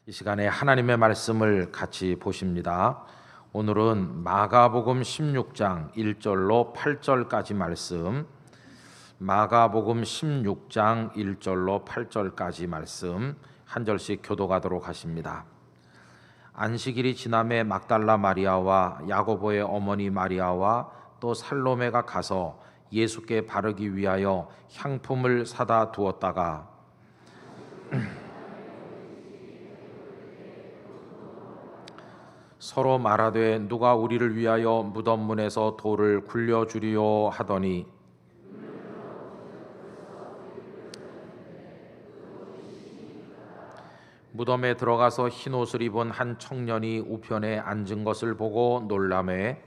이 시간에 하나님의 말씀을 같이 보십니다. 오늘은 마가복음 16장 1절로 8절까지 말씀, 마가복음 16장 1절로 8절까지 말씀 한 절씩 교독하도록 하십니다. 안식일이 지남에 막달라 마리아와 야고보의 어머니 마리아와 또 살로메가 가서 예수께 바르기 위하여 향품을 사다 두었다가 서로 말하되 누가 우리를 위하여 무덤 문에서 돌을 굴려주리요 하더니 무덤에 들어가서 흰 옷을 입은 한 청년이 우편에 앉은 것을 보고 놀라매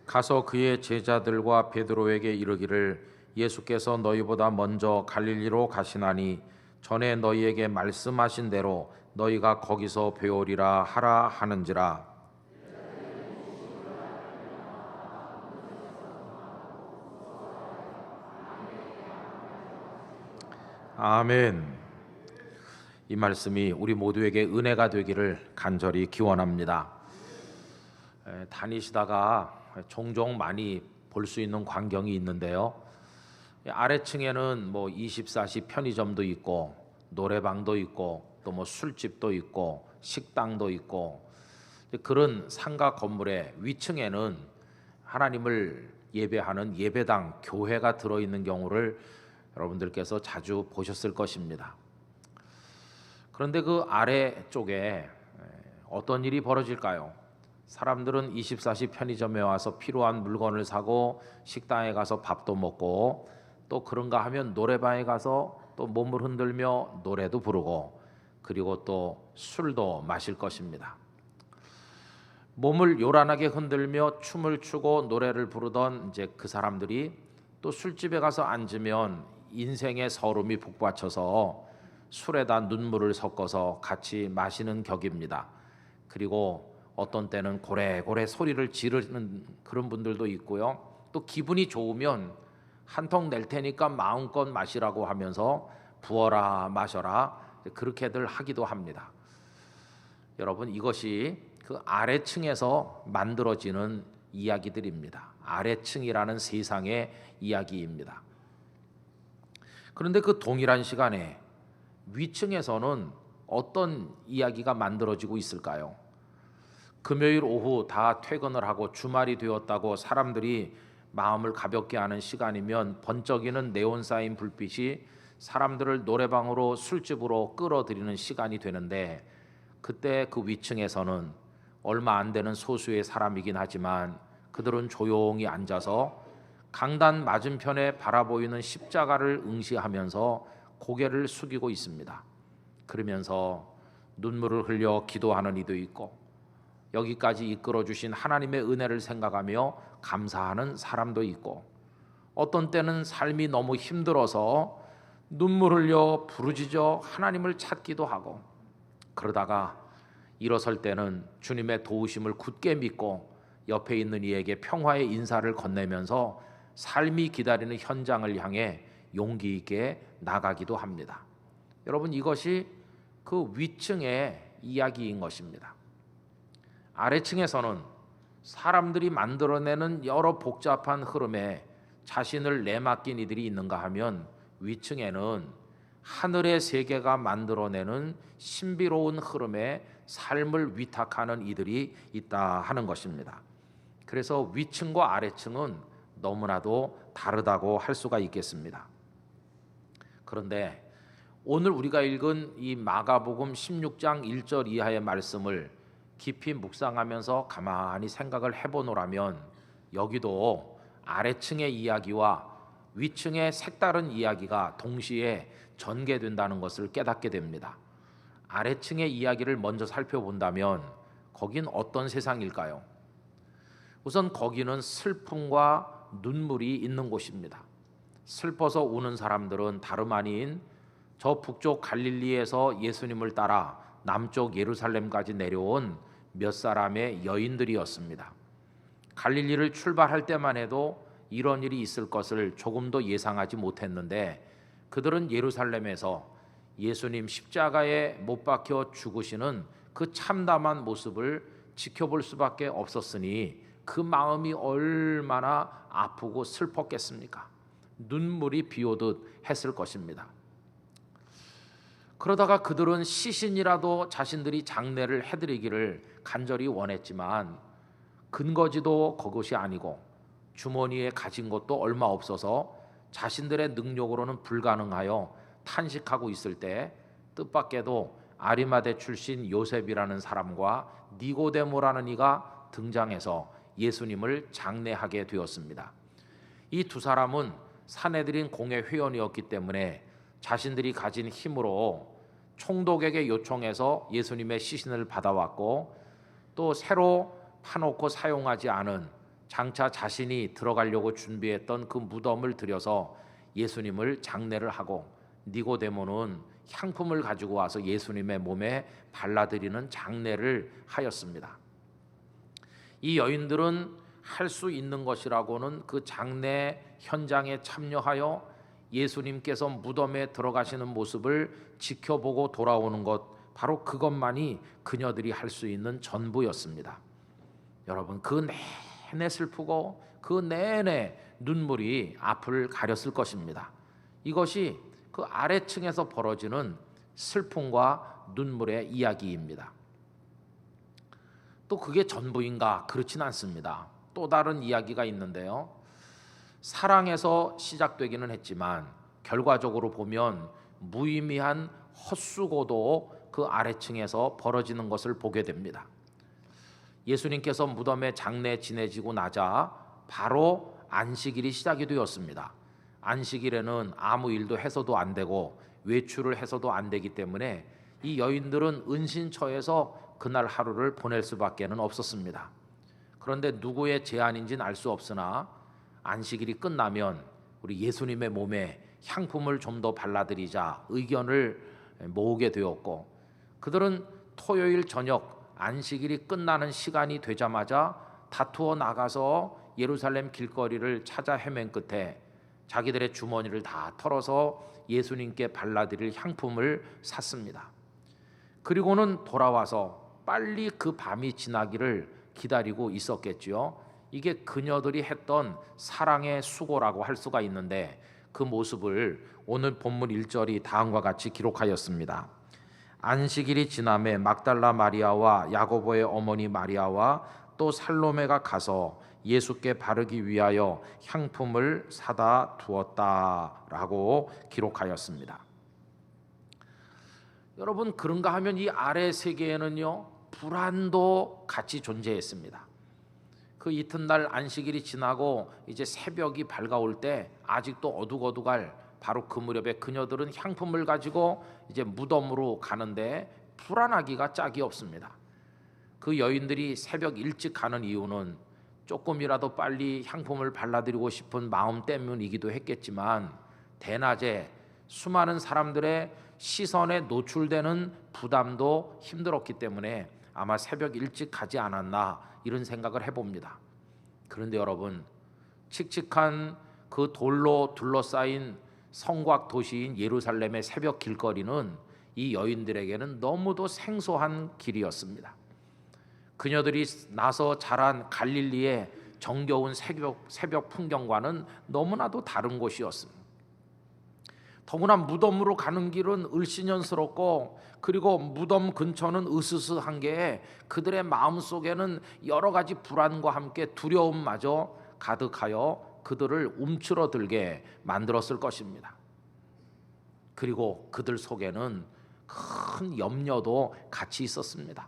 가서 그의 제자들과 베드로에게 이르기를 예수께서 너희보다 먼저 갈릴리로 가시나니 전에 너희에게 말씀하신 대로 너희가 거기서 배우리라 하라 하는지라. 아멘. 이 말씀이 우리 모두에게 은혜가 되기를 간절히 기원합니다. 다니시다가 종종 많이 볼 수 있는 광경이 있는데요. 아래층에는 24시 편의점도 있고 노래방도 있고 또 술집도 있고 식당도 있고 그런 상가 건물의 위층에는 하나님을 예배하는 예배당, 교회가 들어있는 경우를 여러분들께서 자주 보셨을 것입니다. 그런데 그 아래쪽에 어떤 일이 벌어질까요? 사람들은 24시 편의점에 와서 필요한 물건을 사고 식당에 가서 밥도 먹고 또 그런가 하면 노래방에 가서 또 몸을 흔들며 노래도 부르고 그리고 또 술도 마실 것입니다. 몸을 요란하게 흔들며 춤을 추고 노래를 부르던 이제 그 사람들이 또 술집에 가서 앉으면 인생의 서름이 북받쳐서 술에다 눈물을 섞어서 같이 마시는 격입니다. 그리고 어떤 때는 고래고래 소리를 지르는 그런 분들도 있고요. 또 기분이 좋으면 한 통 낼 테니까 마음껏 마시라고 하면서 부어라 마셔라 그렇게들 하기도 합니다. 여러분, 이것이 그 아래층에서 만들어지는 이야기들입니다. 아래층이라는 세상의 이야기입니다. 그런데 그 동일한 시간에 위층에서는 어떤 이야기가 만들어지고 있을까요? 금요일 오후 다 퇴근을 하고 주말이 되었다고 사람들이 마음을 가볍게 하는 시간이면 번쩍이는 네온 사인 불빛이 사람들을 노래방으로 술집으로 끌어들이는 시간이 되는데 그때 그 위층에서는 얼마 안 되는 소수의 사람이긴 하지만 그들은 조용히 앉아서 강단 맞은편에 바라보이는 십자가를 응시하면서 고개를 숙이고 있습니다. 그러면서 눈물을 흘려 기도하는 이도 있고 여기까지 이끌어 주신 하나님의 은혜를 생각하며 감사하는 사람도 있고 어떤 때는 삶이 너무 힘들어서 눈물 흘려 부르짖어 하나님을 찾기도 하고 그러다가 일어설 때는 주님의 도우심을 굳게 믿고 옆에 있는 이에게 평화의 인사를 건네면서 삶이 기다리는 현장을 향해 용기 있게 나가기도 합니다. 여러분, 이것이 그 위층의 이야기인 것입니다. 아래층에서는 사람들이 만들어내는 여러 복잡한 흐름에 자신을 내맡긴 이들이 있는가 하면 위층에는 하늘의 세계가 만들어내는 신비로운 흐름에 삶을 위탁하는 이들이 있다 하는 것입니다. 그래서 위층과 아래층은 너무나도 다르다고 할 수가 있겠습니다. 그런데 오늘 우리가 읽은 이 마가복음 16장 1절 이하의 말씀을 깊이 묵상하면서 가만히 생각을 해보노라면 여기도 아래층의 이야기와 위층의 색다른 이야기가 동시에 전개된다는 것을 깨닫게 됩니다. 아래층의 이야기를 먼저 살펴본다면 거긴 어떤 세상일까요? 우선 거기는 슬픔과 눈물이 있는 곳입니다. 슬퍼서 우는 사람들은 다름 아닌 저 북쪽 갈릴리에서 예수님을 따라 남쪽 예루살렘까지 내려온 몇 사람의 여인들이었습니다. 갈릴리를 출발할 때만 해도 이런 일이 있을 것을 조금도 예상하지 못했는데 그들은 예루살렘에서 예수님 십자가에 못 박혀 죽으시는 그 참담한 모습을 지켜볼 수밖에 없었으니 그 마음이 얼마나 아프고 슬펐겠습니까? 눈물이 비오듯 했을 것입니다. 그러다가 그들은 시신이라도 자신들이 장례를 해드리기를 간절히 원했지만 근거지도 그것이 아니고 주머니에 가진 것도 얼마 없어서 자신들의 능력으로는 불가능하여 탄식하고 있을 때 뜻밖에도 아리마대 출신 요셉이라는 사람과 니고데모라는 이가 등장해서 예수님을 장례하게 되었습니다. 이 두 사람은 산헤드린 공회 회원이었기 때문에 자신들이 가진 힘으로 총독에게 요청해서 예수님의 시신을 받아왔고 또 새로 파놓고 사용하지 않은 장차 자신이 들어가려고 준비했던 그 무덤을 들여서 예수님을 장례를 하고 니고데모는 향품을 가지고 와서 예수님의 몸에 발라드리는 장례를 하였습니다. 이 여인들은 할 수 있는 것이라고는 그 장례 현장에 참여하여 예수님께서 무덤에 들어가시는 모습을 지켜보고 돌아오는 것, 바로 그것만이 그녀들이 할 수 있는 전부였습니다. 여러분, 그 내내 슬프고 그 내내 눈물이 앞을 가렸을 것입니다. 이것이 그 아래층에서 벌어지는 슬픔과 눈물의 이야기입니다. 또 그게 전부인가? 그렇진 않습니다. 또 다른 이야기가 있는데요. 사랑에서 시작되기는 했지만 결과적으로 보면 무의미한 헛수고도 그 아래층에서 벌어지는 것을 보게 됩니다. 예수님께서 무덤에 장례 지내지고 나자 바로 안식일이 시작이 되었습니다. 안식일에는 아무 일도 해서도 안 되고 외출을 해서도 안 되기 때문에 이 여인들은 은신처에서 그날 하루를 보낼 수밖에는 없었습니다. 그런데 누구의 제안인지는 알 수 없으나 안식일이 끝나면 우리 예수님의 몸에 향품을 좀 더 발라드리자 의견을 모으게 되었고, 그들은 토요일 저녁 안식일이 끝나는 시간이 되자마자 다투어 나가서 예루살렘 길거리를 찾아 헤맨 끝에 자기들의 주머니를 다 털어서 예수님께 발라드릴 향품을 샀습니다. 그리고는 돌아와서 빨리 그 밤이 지나기를 기다리고 있었겠지요. 이게 그녀들이 했던 사랑의 수고라고 할 수가 있는데 그 모습을 오늘 본문 1절이 다음과 같이 기록하였습니다. 안식일이 지남에 막달라 마리아와 야고보의 어머니 마리아와 또 살로메가 가서 예수께 바르기 위하여 향품을 사다 두었다라고 기록하였습니다. 여러분, 그런가 하면 이 아래 세계에는요 불안도 같이 존재했습니다. 그 이튿날 안식일이 지나고 이제 새벽이 밝아올 때 아직도 어둑어둑할 바로 그 무렵에 그녀들은 향품을 가지고 이제 무덤으로 가는데 불안하기가 짝이 없습니다. 그 여인들이 새벽 일찍 가는 이유는 조금이라도 빨리 향품을 발라드리고 싶은 마음 때문이기도 했겠지만 대낮에 수많은 사람들의 시선에 노출되는 부담도 힘들었기 때문에 아마 새벽 일찍 가지 않았나 이런 생각을 해봅니다. 그런데 여러분, 칙칙한 그 돌로 둘러싸인 성곽 도시인 예루살렘의 새벽 길거리는 이 여인들에게는 너무도 생소한 길이었습니다. 그녀들이 나서 자란 갈릴리의 정겨운 새벽 풍경과는 너무나도 다른 곳이었습니다. 더구나 무덤으로 가는 길은 을씨년스럽고 그리고 무덤 근처는 으스스한 게 그들의 마음속에는 여러 가지 불안과 함께 두려움마저 가득하여 그들을 움츠러들게 만들었을 것입니다. 그리고 그들 속에는 큰 염려도 같이 있었습니다.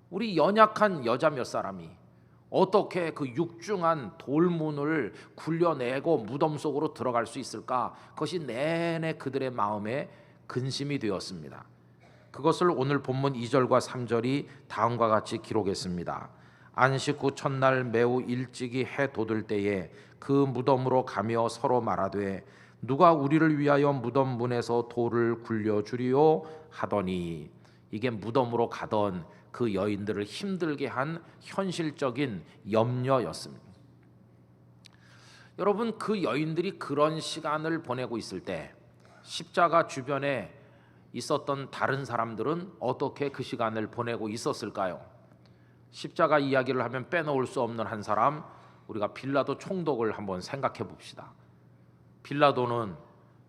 우리 연약한 여자 몇 사람이 어떻게 그 육중한 돌문을 굴려내고 무덤 속으로 들어갈 수 있을까? 그것이 내내 그들의 마음에 근심이 되었습니다. 그것을 오늘 본문 2절과 3절이 다음과 같이 기록했습니다. 안식 후 첫날 매우 일찍이 해 돋을 때에 그 무덤으로 가며 서로 말하되 누가 우리를 위하여 무덤 문에서 돌을 굴려주리요 하더니, 이게 무덤으로 가던 그 여인들을 힘들게 한 현실적인 염려였습니다. 여러분, 그 여인들이 그런 시간을 보내고 있을 때 십자가 주변에 있었던 다른 사람들은 어떻게 그 시간을 보내고 있었을까요? 십자가 이야기를 하면 빼놓을 수 없는 한 사람, 우리가 빌라도 총독을 한번 생각해 봅시다. 빌라도는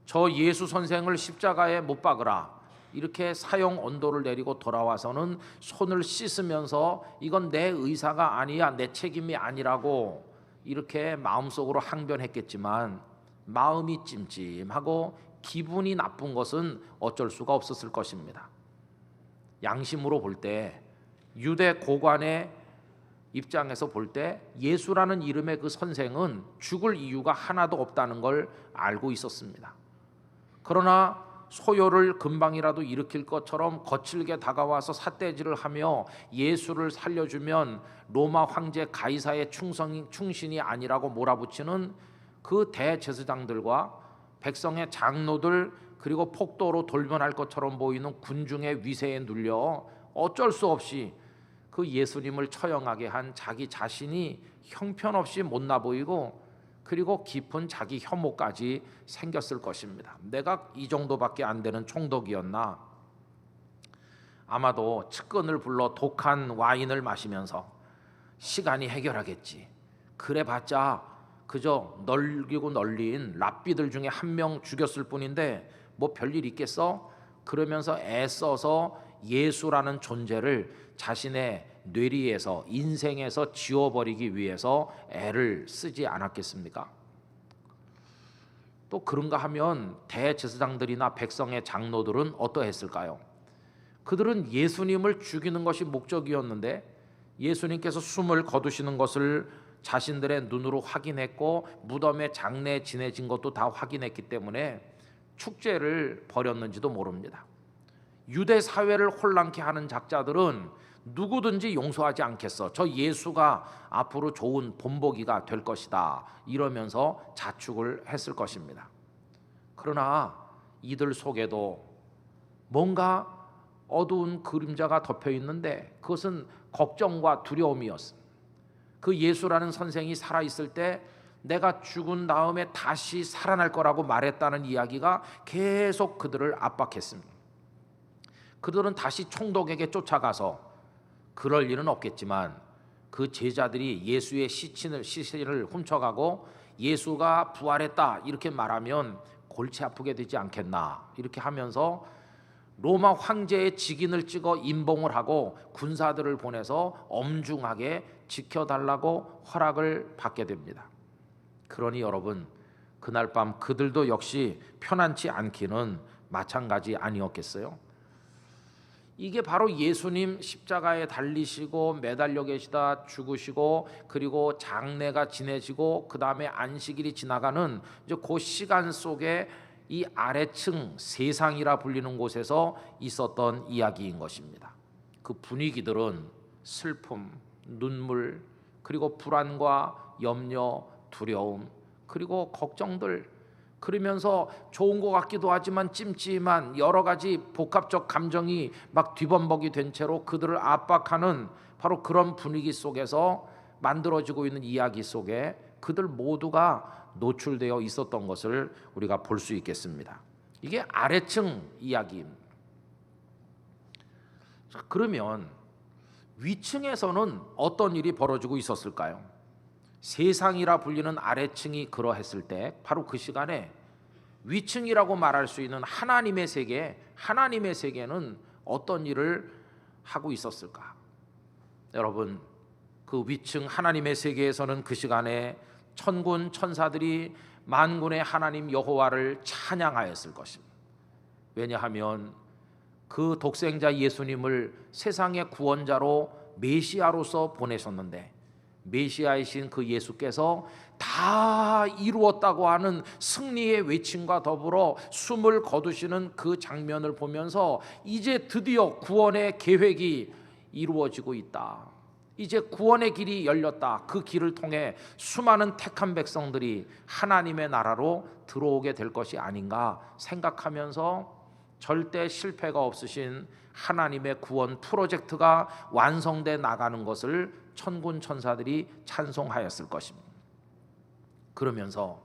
저 예수 선생을 십자가에 못 박으라, 이렇게 사형 언도를 내리고 돌아와서는 손을 씻으면서 이건 내 의사가 아니야, 내 책임이 아니라고 이렇게 마음속으로 항변했겠지만 마음이 찜찜하고 기분이 나쁜 것은 어쩔 수가 없었을 것입니다. 양심으로 볼 때, 유대 고관의 입장에서 볼 때 예수라는 이름의 그 선생은 죽을 이유가 하나도 없다는 걸 알고 있었습니다. 그러나 소요를 금방이라도 일으킬 것처럼 거칠게 다가와서 삿대질을 하며 예수를 살려주면 로마 황제 가이사의 충신이 아니라고 몰아붙이는 그 대제사장들과 백성의 장로들, 그리고 폭도로 돌변할 것처럼 보이는 군중의 위세에 눌려 어쩔 수 없이 그 예수님을 처형하게 한 자기 자신이 형편없이 못나 보이고, 그리고 깊은 자기 혐오까지 생겼을 것입니다. 내가 이 정도밖에 안 되는 총독이었나? 아마도 측근을 불러 독한 와인을 마시면서 시간이 해결하겠지, 그래봤자 그저 널리고 널린 랍비들 중에 한 명 죽였을 뿐인데 뭐 별일 있겠어? 그러면서 애써서 예수라는 존재를 자신의 뇌리에서, 인생에서 지워버리기 위해서 애를 쓰지 않았겠습니까? 또 그런가 하면 대제사장들이나 백성의 장로들은 어떠했을까요? 그들은 예수님을 죽이는 것이 목적이었는데 예수님께서 숨을 거두시는 것을 자신들의 눈으로 확인했고 무덤에 장례 지내진 것도 다 확인했기 때문에 축제를 벌였는지도 모릅니다. 유대 사회를 혼란케 하는 작자들은 누구든지 용서하지 않겠어, 저 예수가 앞으로 좋은 본보기가 될 것이다, 이러면서 자축을 했을 것입니다. 그러나 이들 속에도 뭔가 어두운 그림자가 덮여 있는데 그것은 걱정과 두려움이었습니다. 그 예수라는 선생이 살아있을 때 내가 죽은 다음에 다시 살아날 거라고 말했다는 이야기가 계속 그들을 압박했습니다. 그들은 다시 총독에게 쫓아가서 그럴 일은 없겠지만 그 제자들이 예수의 시신을 훔쳐가고 예수가 부활했다 이렇게 말하면 골치 아프게 되지 않겠나, 이렇게 하면서 로마 황제의 직인을 찍어 임봉을 하고 군사들을 보내서 엄중하게 지켜달라고 허락을 받게 됩니다. 그러니 여러분, 그날 밤 그들도 역시 편안치 않기는 마찬가지 아니었겠어요? 이게 바로 예수님 십자가에 달리시고 매달려 계시다 죽으시고 그리고 장례가 지내지고 그 다음에 안식일이 지나가는 이제 그 시간 속에 이 아래층 세상이라 불리는 곳에서 있었던 이야기인 것입니다. 그 분위기들은 슬픔, 눈물, 그리고 불안과 염려, 두려움, 그리고 걱정들, 그러면서 좋은 것 같기도 하지만 찜찜한 여러 가지 복합적 감정이 막 뒤범벅이 된 채로 그들을 압박하는 바로 그런 분위기 속에서 만들어지고 있는 이야기 속에 그들 모두가 노출되어 있었던 것을 우리가 볼 수 있겠습니다. 이게 아래층 이야기입니다. 그러면 위층에서는 어떤 일이 벌어지고 있었을까요? 세상이라 불리는 아래층이 그러했을 때 바로 그 시간에 위층이라고 말할 수 있는 하나님의 세계, 하나님의 세계는 어떤 일을 하고 있었을까? 여러분, 그 위층 하나님의 세계에서는 그 시간에 천군 천사들이 만군의 하나님 여호와를 찬양하였을 것입니다. 왜냐하면 그 독생자 예수님을 세상의 구원자로 메시아로서 보내셨는데 메시아이신 그 예수께서 다 이루었다고 하는 승리의 외침과 더불어 숨을 거두시는 그 장면을 보면서 이제 드디어 구원의 계획이 이루어지고 있다, 이제 구원의 길이 열렸다, 그 길을 통해 수많은 택한 백성들이 하나님의 나라로 들어오게 될 것이 아닌가 생각하면서 절대 실패가 없으신 하나님의 구원 프로젝트가 완성돼 나가는 것을 천군 천사들이 찬송하였을 것입니다. 그러면서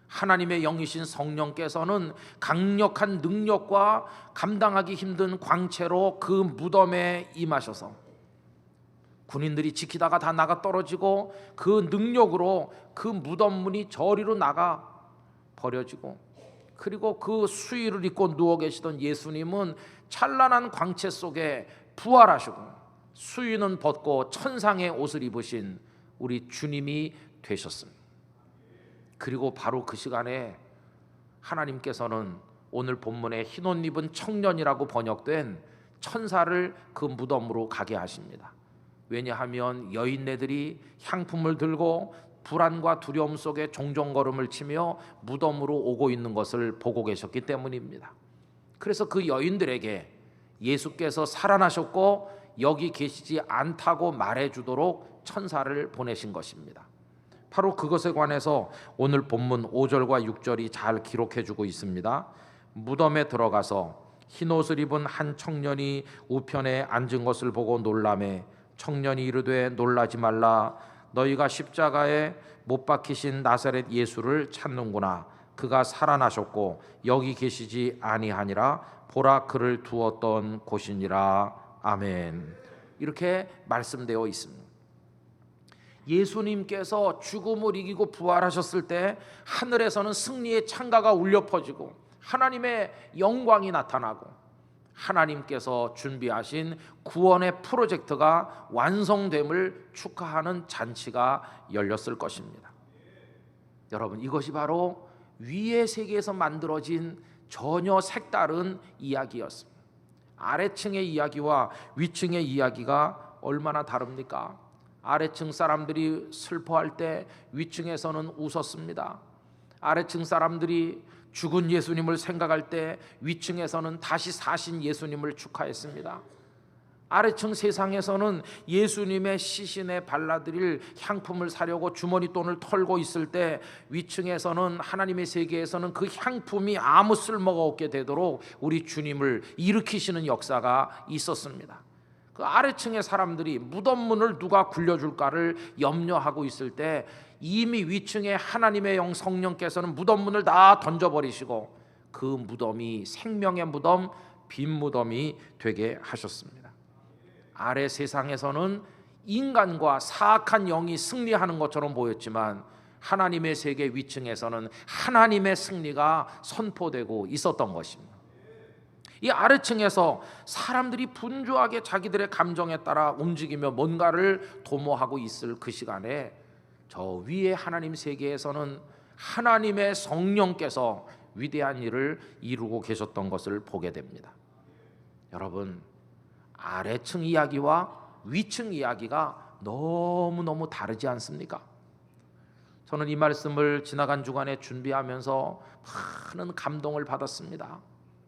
하나님의 영이신 성령께서는 강력한 능력과 감당하기 힘든 광채로 그 무덤에 임하셔서 군인들이 지키다가 다 나가 떨어지고 그 능력으로 그 무덤 문이 저리로 나가 버려지고, 그리고 그 수의를 입고 누워 계시던 예수님은 찬란한 광채 속에 부활하시고 수의는 벗고 천상의 옷을 입으신 우리 주님이 되셨습니다. 그리고 바로 그 시간에 하나님께서는 오늘 본문에 흰 옷 입은 청년이라고 번역된 천사를 그 무덤으로 가게 하십니다. 왜냐하면 여인네들이 향품을 들고 불안과 두려움 속에 종종걸음을 치며 무덤으로 오고 있는 것을 보고 계셨기 때문입니다. 그래서 그 여인들에게 예수께서 살아나셨고 여기 계시지 않다고 말해주도록 천사를 보내신 것입니다. 바로 그것에 관해서 오늘 본문 5절과 6절이 잘 기록해주고 있습니다. 무덤에 들어가서 흰옷을 입은 한 청년이 우편에 앉은 것을 보고 놀라매 청년이 이르되 놀라지 말라. 너희가 십자가에 못 박히신 나사렛 예수를 찾는구나. 그가 살아나셨고 여기 계시지 아니하니라. 보라, 그를 두었던 곳이니라. 아멘. 이렇게 말씀되어 있습니다. 예수님께서 죽음을 이기고 부활하셨을 때 하늘에서는 승리의 창가가 울려 퍼지고 하나님의 영광이 나타나고 하나님께서 준비하신 구원의 프로젝트가 완성됨을 축하하는 잔치가 열렸을 것입니다. 여러분, 이것이 바로 위의 세계에서 만들어진 전혀 색다른 이야기였습니다. 아래층의 이야기와 위층의 이야기가 얼마나 다릅니까? 아래층 사람들이 슬퍼할 때 위층에서는 웃었습니다. 아래층 사람들이 죽은 예수님을 생각할 때 위층에서는 다시 사신 예수님을 축하했습니다. 아래층 세상에서는 예수님의 시신에 발라드릴 향품을 사려고 주머니 돈을 털고 있을 때 위층에서는, 하나님의 세계에서는 그 향품이 아무 쓸모가 없게 되도록 우리 주님을 일으키시는 역사가 있었습니다. 그 아래층의 사람들이 무덤 문을 누가 굴려줄까를 염려하고 있을 때 이미 위층의 하나님의 영 성령께서는 무덤 문을 다 던져버리시고 그 무덤이 생명의 무덤, 빈 무덤이 되게 하셨습니다. 아래 세상에서는 인간과 사악한 영이 승리하는 것처럼 보였지만 하나님의 세계 위층에서는 하나님의 승리가 선포되고 있었던 것입니다. 이 아래층에서 사람들이 분주하게 자기들의 감정에 따라 움직이며 뭔가를 도모하고 있을 그 시간에 저 위에 하나님 세계에서는 하나님의 성령께서 위대한 일을 이루고 계셨던 것을 보게 됩니다. 여러분, 아래층 이야기와 위층 이야기가 너무너무 다르지 않습니까? 저는 이 말씀을 지나간 주간에 준비하면서 많은 감동을 받았습니다.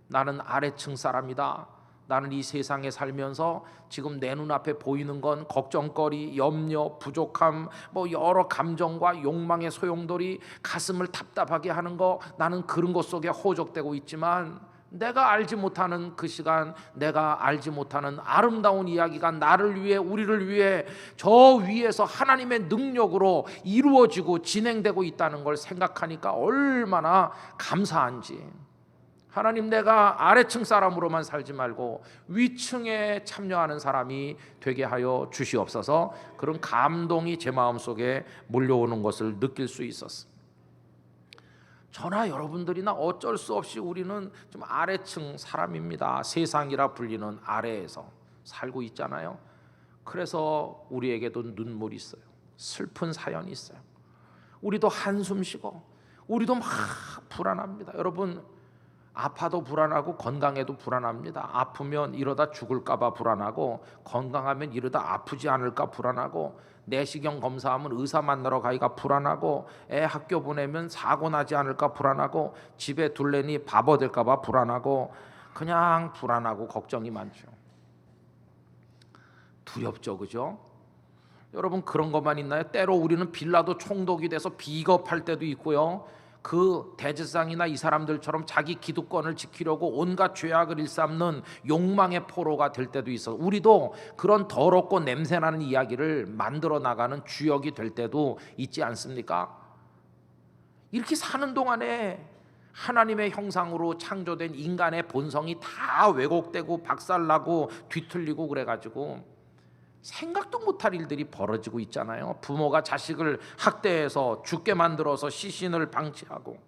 나는 아래층 사람이다. 나는 이 세상에 살면서 지금 내 눈앞에 보이는 건 걱정거리, 염려, 부족함, 여러 감정과 욕망의 소용돌이 가슴을 답답하게 하는 거, 나는 그런 것 속에 호적되고 있지만 내가 알지 못하는 그 시간, 내가 알지 못하는 아름다운 이야기가 나를 위해, 우리를 위해 저 위에서 하나님의 능력으로 이루어지고 진행되고 있다는 걸 생각하니까 얼마나 감사한지. 하나님, 내가 아래층 사람으로만 살지 말고 위층에 참여하는 사람이 되게 하여 주시옵소서. 그런 감동이 제 마음속에 몰려오는 것을 느낄 수 있었습니다. 저나 여러분들이나 어쩔 수 없이 우리는 좀 아래층 사람입니다. 세상이라 불리는 아래에서 살고 있잖아요. 그래서 우리에게도 눈물이 있어요. 슬픈 사연이 있어요. 우리도 한숨 쉬고 우리도 막 불안합니다. 여러분, 아파도 불안하고 건강해도 불안합니다. 아프면 이러다 죽을까 봐 불안하고, 건강하면 이러다 아프지 않을까 불안하고, 내시경 검사하면 의사 만나러 가기가 불안하고, 애 학교 보내면 사고 나지 않을까 불안하고, 집에 둘레니 바보 될까 봐 불안하고, 그냥 불안하고 걱정이 많죠. 두렵죠, 그죠? 여러분, 그런 것만 있나요? 때로 우리는 빌라도 총독이 돼서 비겁할 때도 있고요. 그 대제사장이나 이 사람들처럼 자기 기득권을 지키려고 온갖 죄악을 일삼는 욕망의 포로가 될 때도 있어. 우리도 그런 더럽고 냄새나는 이야기를 만들어 나가는 주역이 될 때도 있지 않습니까? 이렇게 사는 동안에 하나님의 형상으로 창조된 인간의 본성이 다 왜곡되고 박살나고 뒤틀리고 그래가지고 생각도 못할 일들이 벌어지고 있잖아요. 부모가 자식을 학대해서 죽게 만들어서 시신을 방치하고,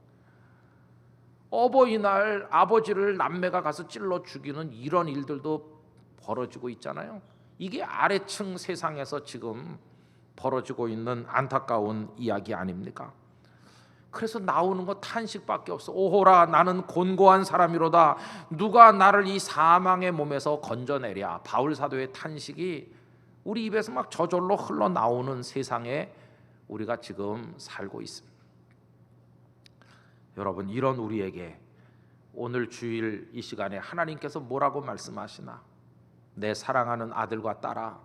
어버이날 아버지를 남매가 가서 찔러 죽이는 이런 일들도 벌어지고 있잖아요. 이게 아래층 세상에서 지금 벌어지고 있는 안타까운 이야기 아닙니까? 그래서 나오는 거 탄식밖에 없어. 오호라, 나는 곤고한 사람이로다. 누가 나를 이 사망의 몸에서 건져내랴. 바울 사도의 탄식이 우리 입에서 막 저절로 흘러나오는 세상에 우리가 지금 살고 있습니다. 여러분, 이런 우리에게 오늘 주일 이 시간에 하나님께서 뭐라고 말씀하시나? 내 사랑하는 아들과 딸아,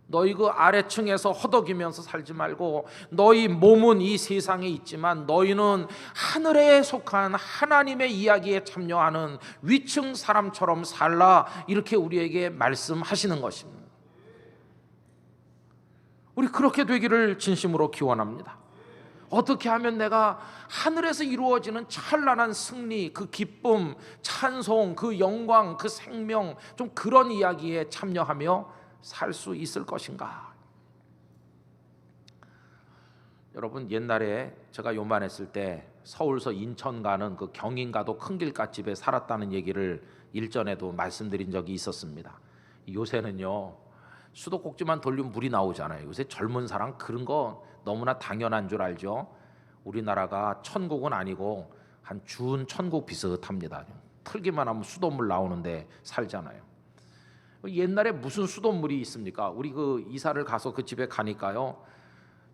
너희 그 아래층에서 허덕이면서 살지 말고, 너희 몸은 이 세상에 있지만 너희는 하늘에 속한 하나님의 이야기에 참여하는 위층 사람처럼 살라. 이렇게 우리에게 말씀하시는 것입니다. 우리 그렇게 되기를 진심으로 기원합니다. 어떻게 하면 내가 하늘에서 이루어지는 찬란한 승리, 그 기쁨, 찬송, 그 영광, 그 생명, 좀 그런 이야기에 참여하며 살 수 있을 것인가? 여러분, 옛날에 제가 요만했을 때 서울서 인천 가는 그 경인가도 큰길갓집에 살았다는 얘기를 일전에도 말씀드린 적이 있었습니다. 요새는요, 수도꼭지만 돌리면 물이 나오잖아요. 요새 젊은 사람 그런 거 너무나 당연한 줄 알죠. 우리나라가 천국은 아니고 한 준 천국 비슷합니다. 틀기만 하면 수돗물 나오는데 살잖아요. 옛날에 무슨 수돗물이 있습니까? 우리 그 이사를 가서 그 집에 가니까요,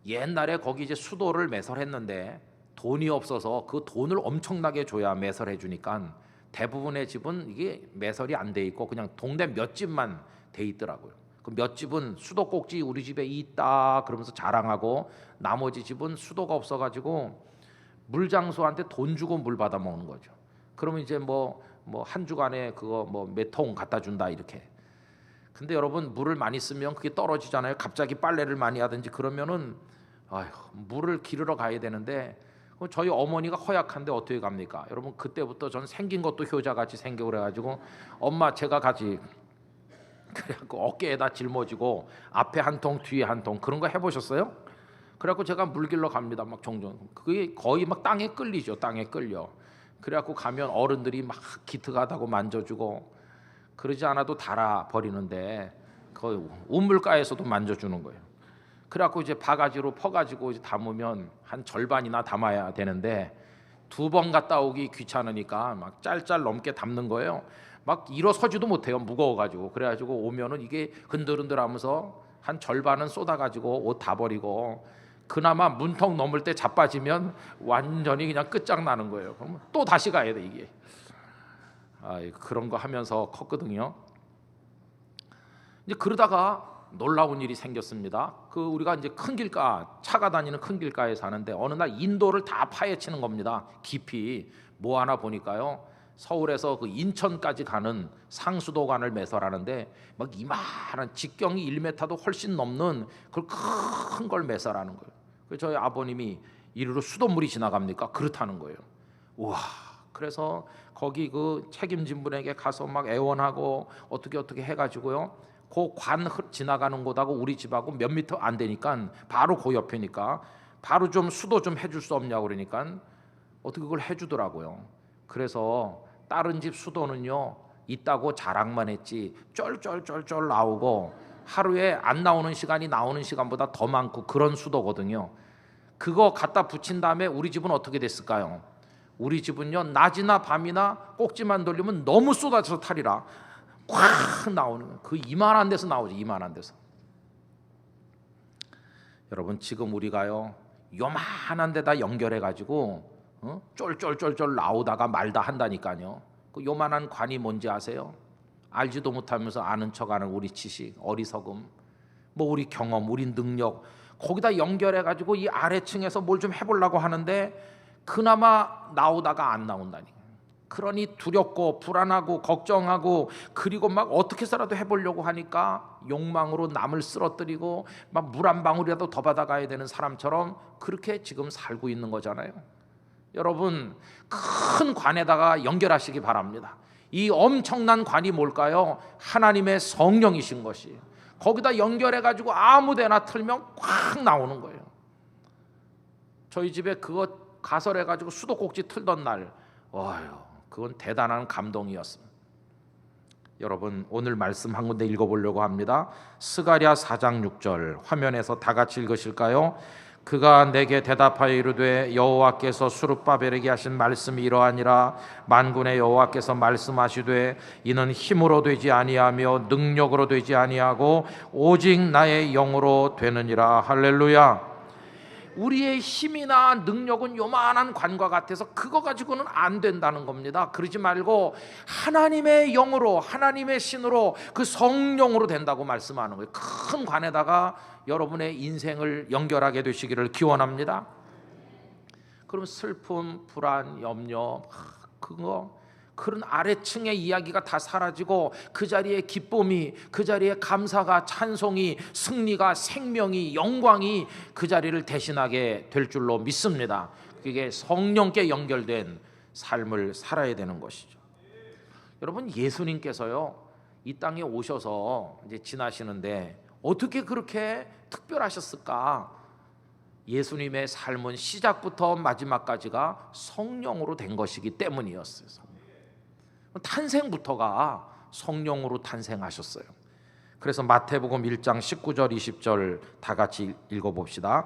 옛날에 거기 이제 수도를 매설했는데 돈이 없어서 그 돈을 엄청나게 줘야 매설해 주니까 대부분의 집은 이게 매설이 안 돼 있고 그냥 동네 몇 집만 돼 있더라고요. 그 몇 집은 수도 꼭지 우리 집에 있다 그러면서 자랑하고, 나머지 집은 수도가 없어가지고 물장수한테 돈 주고 물 받아 먹는 거죠. 그러면 이제 뭐 한 주간에 그거 뭐 몇 통 갖다 준다 이렇게. 근데 여러분, 물을 많이 쓰면 그게 떨어지잖아요. 갑자기 빨래를 많이 하든지 그러면은 물을 기르러 가야 되는데, 저희 어머니가 허약한데 어떻게 갑니까? 여러분, 그때부터 전 생긴 것도 효자같이 생겨 그래가지고, 엄마 제가 가지. 그래갖고 어깨에다 짊어지고 앞에 한 통 뒤에 한 통, 그런 거 해보셨어요? 그래갖고 제가 물 길러 갑니다. 막 종종 그게 거의 막 땅에 끌리죠. 땅에 끌려. 그래갖고 가면 어른들이 막 기특하다고 만져주고, 그러지 않아도 달아 버리는데 거의 우물가에서도 만져주는 거예요. 그래갖고 이제 바가지로 퍼가지고 이제 담으면 한 절반이나 담아야 되는데 2번 갔다 오기 귀찮으니까 막 짤짤 넘게 담는 거예요. 막 일어서지도 못해요, 무거워가지고. 그래가지고 오면은 이게 흔들흔들하면서 한 절반은 쏟아가지고 옷 다 버리고, 그나마 문턱 넘을 때 자빠지면 완전히 그냥 끝장나는 거예요. 그러면 또 다시 가야 돼 이게. 그런 거 하면서 컸거든요. 이제 그러다가 놀라운 일이 생겼습니다. 그 우리가 이제 큰 길가, 차가 다니는 큰 길가에 사는데 어느 날 인도를 다 파헤치는 겁니다. 깊이. 뭐 하나 보니까요, 서울에서 그 인천까지 가는 상수도관을 매설하는데 막 이만한 직경이 1m도 훨씬 넘는 그걸 큰 걸 매설하는 거예요. 그래서 저희 아버님이 이리로 수돗물이 지나갑니까? 그렇다는 거예요. 우와. 그래서 거기 그 책임진 분에게 가서 막 애원하고 어떻게 해가지고요, 그 관 지나가는 곳하고 우리 집하고 몇 미터 안 되니까 바로 그 옆이니까 바로 좀 수도 좀 해줄 수 없냐고 그러니까 어떻게 그걸 해주더라고요. 그래서 다른 집 수도는요 있다고 자랑만 했지 쫄쫄쫄쫄 나오고, 하루에 안 나오는 시간이 나오는 시간보다 더 많고 그런 수도거든요. 그거 갖다 붙인 다음에 우리 집은 어떻게 됐을까요? 우리 집은요, 낮이나 밤이나 꼭지만 돌리면 너무 쏟아져서 탈이라 확 나오는 거예요. 그 이만한 데서 나오죠. 이만한 데서. 여러분, 지금 우리가요 요만한 데다 연결해 가지고 쫄쫄쫄쫄 나오다가 말다 한다니까요. 그 요만한 관이 뭔지 아세요? 알지도 못하면서 아는 척하는 우리 지식, 어리석음, 뭐 우리 경험, 우리 능력, 거기다 연결해 가지고 이 아래층에서 뭘 좀 해보려고 하는데 그나마 나오다가 안 나온다니. 그러니 두렵고 불안하고 걱정하고, 그리고 막 어떻게 해서라도 해보려고 하니까 욕망으로 남을 쓰러뜨리고 막 물 한 방울이라도 더 받아가야 되는 사람처럼 그렇게 지금 살고 있는 거잖아요. 여러분, 큰 관에다가 연결하시기 바랍니다. 이 엄청난 관이 뭘까요? 하나님의 성령이신 것이. 거기다 연결해가지고 아무데나 틀면 꽉 나오는 거예요. 저희 집에 그거 가설해가지고 수도꼭지 틀던 날, 그건 대단한 감동이었습니다. 여러분, 오늘 말씀 한 군데 읽어보려고 합니다. 스가랴 4장 6절 화면에서 다 같이 읽으실까요? 그가 내게 대답하여 이르되 여호와께서 수룹바벨에게 하신 말씀이 이러하니라. 만군의 여호와께서 말씀하시되 이는 힘으로 되지 아니하며 능력으로 되지 아니하고 오직 나의 영으로 되느니라. 할렐루야. 우리의 힘이나 능력은 요만한 관과 같아서 그거 가지고는 안 된다는 겁니다. 그러지 말고 하나님의 영으로, 하나님의 신으로, 그 성령으로 된다고 말씀하는 거예요. 큰 관에다가 여러분의 인생을 연결하게 되시기를 기원합니다. 그럼 슬픔, 불안, 염려, 그런 아래층의 이야기가 다 사라지고 그 자리에 기쁨이, 그 자리에 감사가, 찬송이, 승리가, 생명이, 영광이 그 자리를 대신하게 될 줄로 믿습니다. 그게 성령께 연결된 삶을 살아야 되는 것이죠. 여러분, 예수님께서요 이 땅에 오셔서 이제 지나시는데 어떻게 그렇게 특별하셨을까? 예수님의 삶은 시작부터 마지막까지가 성령으로 된 것이기 때문이었어요. 탄생부터가 성령으로 탄생하셨어요. 그래서 마태복음 1장 19절 20절 다 같이 읽어봅시다.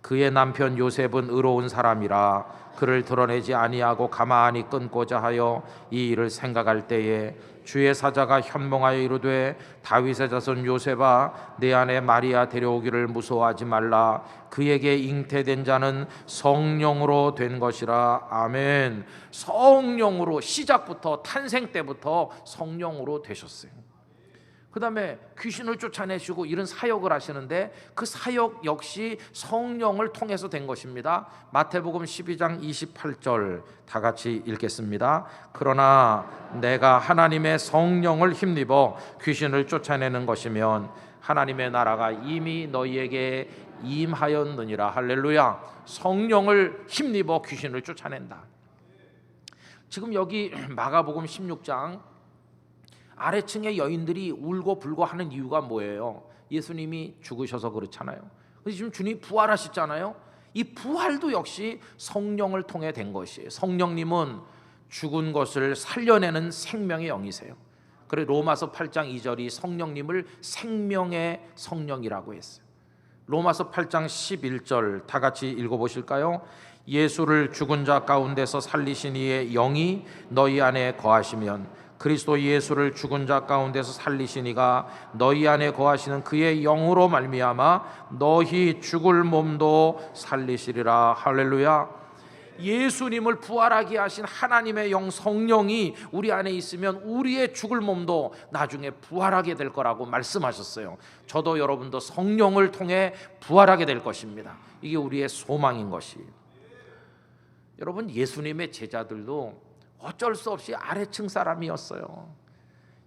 그의 남편 요셉은 의로운 사람이라 그를 드러내지 아니하고 가만히 끊고자 하여 이 일을 생각할 때에 주의 사자가 현몽하여 이르되 다윗의 자손 요셉아 내 아내 마리아 데려오기를 무서워하지 말라. 그에게 잉태된 자는 성령으로 된 것이라. 아멘. 성령으로, 시작부터, 탄생 때부터 성령으로 되셨어요. 그 다음에 귀신을 쫓아내시고 이런 사역을 하시는데 그 사역 역시 성령을 통해서 된 것입니다. 마태복음 12장 28절 다 같이 읽겠습니다. 그러나 내가 하나님의 성령을 힘입어 귀신을 쫓아내는 것이면 하나님의 나라가 이미 너희에게 임하였느니라. 할렐루야. 성령을 힘입어 귀신을 쫓아낸다. 지금 여기 마가복음 16장 아래층의 여인들이 울고 불고 하는 이유가 뭐예요? 예수님이 죽으셔서 그렇잖아요. 그래서 지금 주님이 부활하셨잖아요. 이 부활도 역시 성령을 통해 된 것이에요. 성령님은 죽은 것을 살려내는 생명의 영이세요. 그래 로마서 8장 2절이 성령님을 생명의 성령이라고 했어요. 로마서 8장 11절 다 같이 읽어보실까요? 예수를 죽은 자 가운데서 살리신 이의 영이 너희 안에 거하시면 그리스도 예수를 죽은 자 가운데서 살리신 이가 너희 안에 거하시는 그의 영으로 말미암아 너희 죽을 몸도 살리시리라. 할렐루야. 예수님을 부활하게 하신 하나님의 영 성령이 우리 안에 있으면 우리의 죽을 몸도 나중에 부활하게 될 거라고 말씀하셨어요. 저도 여러분도 성령을 통해 부활하게 될 것입니다. 이게 우리의 소망인 것이에요. 여러분, 예수님의 제자들도 어쩔 수 없이 아래층 사람이었어요.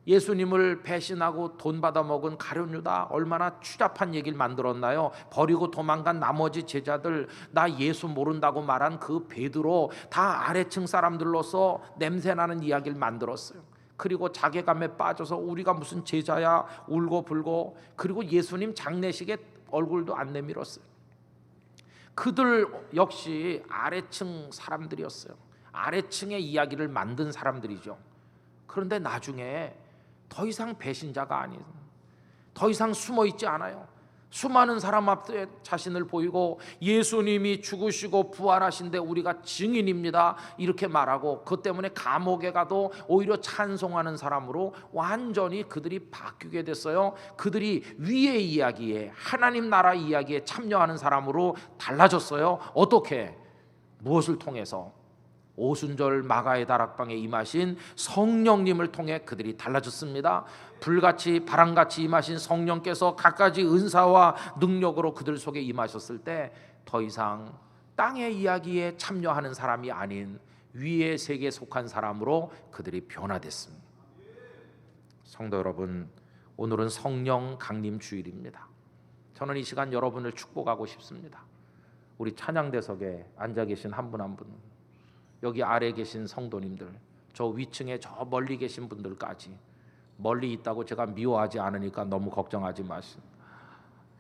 예수님을 배신하고 돈 받아먹은 가룟 유다 얼마나 추잡한 얘기를 만들었나요? 버리고 도망간 나머지 제자들, 나 예수 모른다고 말한 그 베드로, 다 아래층 사람들로서 냄새나는 이야기를 만들었어요. 그리고 자괴감에 빠져서 우리가 무슨 제자야 울고 불고, 그리고 예수님 장례식에 얼굴도 안 내밀었어요. 그들 역시 아래층 사람들이었어요. 아래층의 이야기를 만든 사람들이죠. 그런데 나중에 더 이상 배신자가 아닌, 더 이상 숨어있지 않아요. 수많은 사람 앞에 자신을 보이고 예수님이 죽으시고 부활하신데 우리가 증인입니다 이렇게 말하고, 그것 때문에 감옥에 가도 오히려 찬송하는 사람으로 완전히 그들이 바뀌게 됐어요. 그들이 위의 이야기에, 하나님 나라 이야기에 참여하는 사람으로 달라졌어요. 어떻게? 무엇을 통해서? 오순절 마가의 다락방에 임하신 성령님을 통해 그들이 달라졌습니다. 불같이 바람같이 임하신 성령께서 갖가지 은사와 능력으로 그들 속에 임하셨을 때 더 이상 땅의 이야기에 참여하는 사람이 아닌 위의 세계에 속한 사람으로 그들이 변화됐습니다. 성도 여러분, 오늘은 성령 강림 주일입니다. 저는 이 시간 여러분을 축복하고 싶습니다. 우리 찬양대석에 앉아 계신 한 분 한 분, 여기 아래 계신 성도님들, 저 위층에 저 멀리 계신 분들까지, 멀리 있다고 제가 미워하지 않으니까 너무 걱정하지 마시고,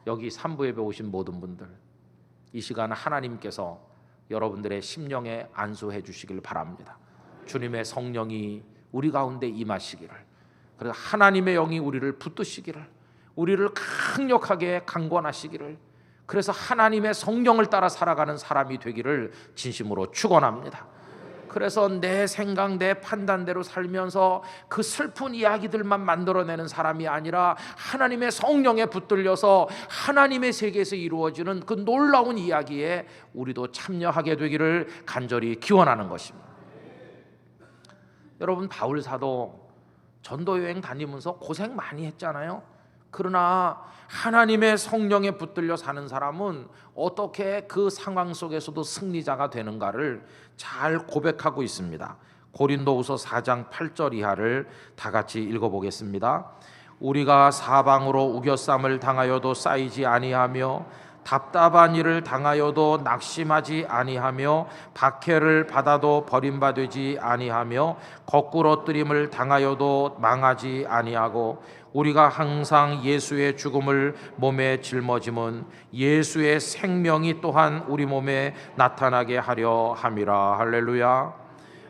여기 3부 예배 오신 모든 분들, 이 시간 하나님께서 여러분들의 심령에 안수해 주시길 바랍니다. 주님의 성령이 우리 가운데 임하시기를, 그리고 하나님의 영이 우리를 붙드시기를, 우리를 강력하게 강권하시기를, 그래서 하나님의 성령을 따라 살아가는 사람이 되기를 진심으로 축원합니다. 그래서 내 생각, 내 판단대로 살면서 그 슬픈 이야기들만 만들어내는 사람이 아니라 하나님의 성령에 붙들려서 하나님의 세계에서 이루어지는 그 놀라운 이야기에 우리도 참여하게 되기를 간절히 기원하는 것입니다. 여러분, 바울 사도 전도 여행 다니면서 고생 많이 했잖아요. 그러나 하나님의 성령에 붙들려 사는 사람은 어떻게 그 상황 속에서도 승리자가 되는가를 잘 고백하고 있습니다. 고린도후서 4장 8절 이하를 다 같이 읽어보겠습니다. 우리가 사방으로 우겨쌈을 당하여도 쌓이지 아니하며 답답한 일을 당하여도 낙심하지 아니하며 박해를 받아도 버림받지 아니하며 거꾸러뜨림을 당하여도 망하지 아니하고 우리가 항상 예수의 죽음을 몸에 짊어짐은 예수의 생명이 또한 우리 몸에 나타나게 하려 함이라. 할렐루야.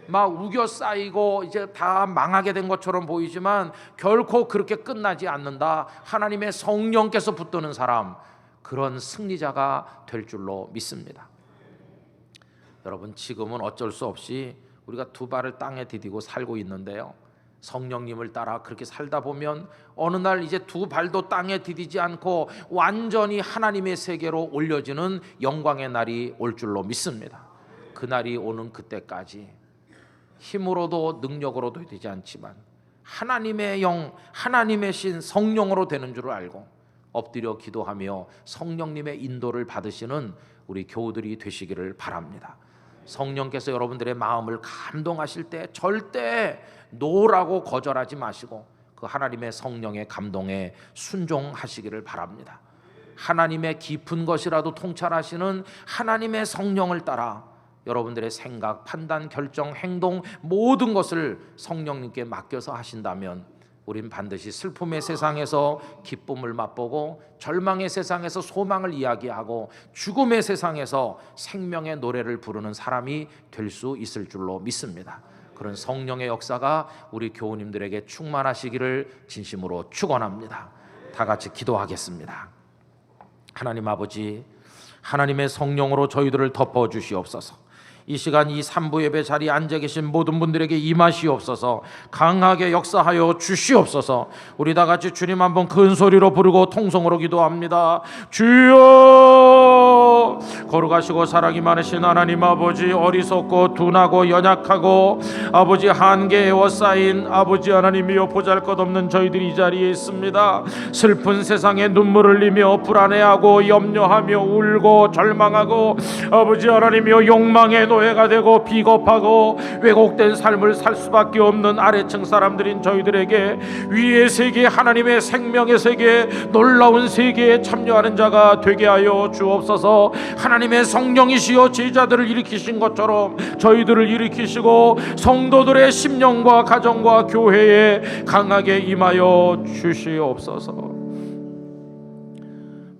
막 우겨 쌓이고 이제 다 망하게 된 것처럼 보이지만 결코 그렇게 끝나지 않는다. 하나님의 성령께서 붙드는 사람, 그런 승리자가 될 줄로 믿습니다. 여러분, 지금은 어쩔 수 없이 우리가 두 발을 땅에 디디고 살고 있는데요, 성령님을 따라 그렇게 살다 보면 어느 날 이제 두 발도 땅에 디디지 않고 완전히 하나님의 세계로 올려지는 영광의 날이 올 줄로 믿습니다. 그 날이 오는 그때까지 힘으로도 능력으로도 되지 않지만 하나님의 영, 하나님의 신 성령으로 되는 줄 알고 엎드려 기도하며 성령님의 인도를 받으시는 우리 교우들이 되시기를 바랍니다. 성령께서 여러분들의 마음을 감동하실 때 절대 노라고 거절하지 마시고 그 하나님의 성령의 감동에 순종하시기를 바랍니다. 하나님의 깊은 것이라도 통찰하시는 하나님의 성령을 따라 여러분들의 생각, 판단, 결정, 행동 모든 것을 성령님께 맡겨서 하신다면 우린 반드시 슬픔의 세상에서 기쁨을 맛보고 절망의 세상에서 소망을 이야기하고 죽음의 세상에서 생명의 노래를 부르는 사람이 될 수 있을 줄로 믿습니다. 그런 성령의 역사가 우리 교우님들에게 충만하시기를 진심으로 축원합니다. 다 같이 기도하겠습니다. 하나님 아버지, 하나님의 성령으로 저희들을 덮어주시옵소서. 이 시간 이 3부 예배 자리에 앉아 계신 모든 분들에게 임하시옵소서. 강하게 역사하여 주시옵소서. 우리 다 같이 주님 한번 큰 소리로 부르고 통성으로 기도합니다. 주여! 거룩하시고 사랑이 많으신 하나님 아버지, 어리석고 둔하고 연약하고 아버지 한계에 에워싸인 아버지 하나님이여, 보잘것없는 저희들이 이 자리에 있습니다. 슬픈 세상에 눈물을 흘리며 불안해하고 염려하며 울고 절망하고 아버지 하나님이여, 욕망의 노예가 되고 비겁하고 왜곡된 삶을 살 수밖에 없는 아래층 사람들인 저희들에게 위의 세계, 하나님의 생명의 세계, 놀라운 세계에 참여하는 자가 되게 하여 주옵소서. 하나님의 성령이시여 제자들을 일으키신 것처럼 저희들을 일으키시고 성도들의 심령과 가정과 교회에 강하게 임하여 주시옵소서.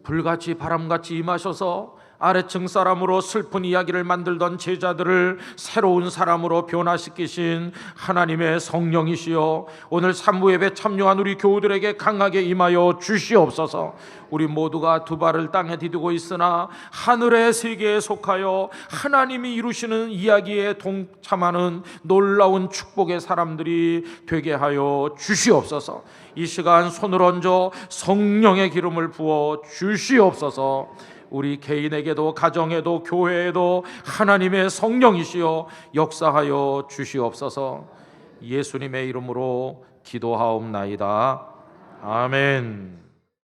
불같이 바람같이 임하셔서 아래층 사람으로 슬픈 이야기를 만들던 제자들을 새로운 사람으로 변화시키신 하나님의 성령이시여, 오늘 3부 예배 참여한 우리 교우들에게 강하게 임하여 주시옵소서. 우리 모두가 두 발을 땅에 디디고 있으나 하늘의 세계에 속하여 하나님이 이루시는 이야기에 동참하는 놀라운 축복의 사람들이 되게 하여 주시옵소서. 이 시간 손을 얹어 성령의 기름을 부어 주시옵소서. 우리 개인에게도 가정에도 교회에도 하나님의 성령이시여 역사하여 주시옵소서. 예수님의 이름으로 기도하옵나이다. 아멘.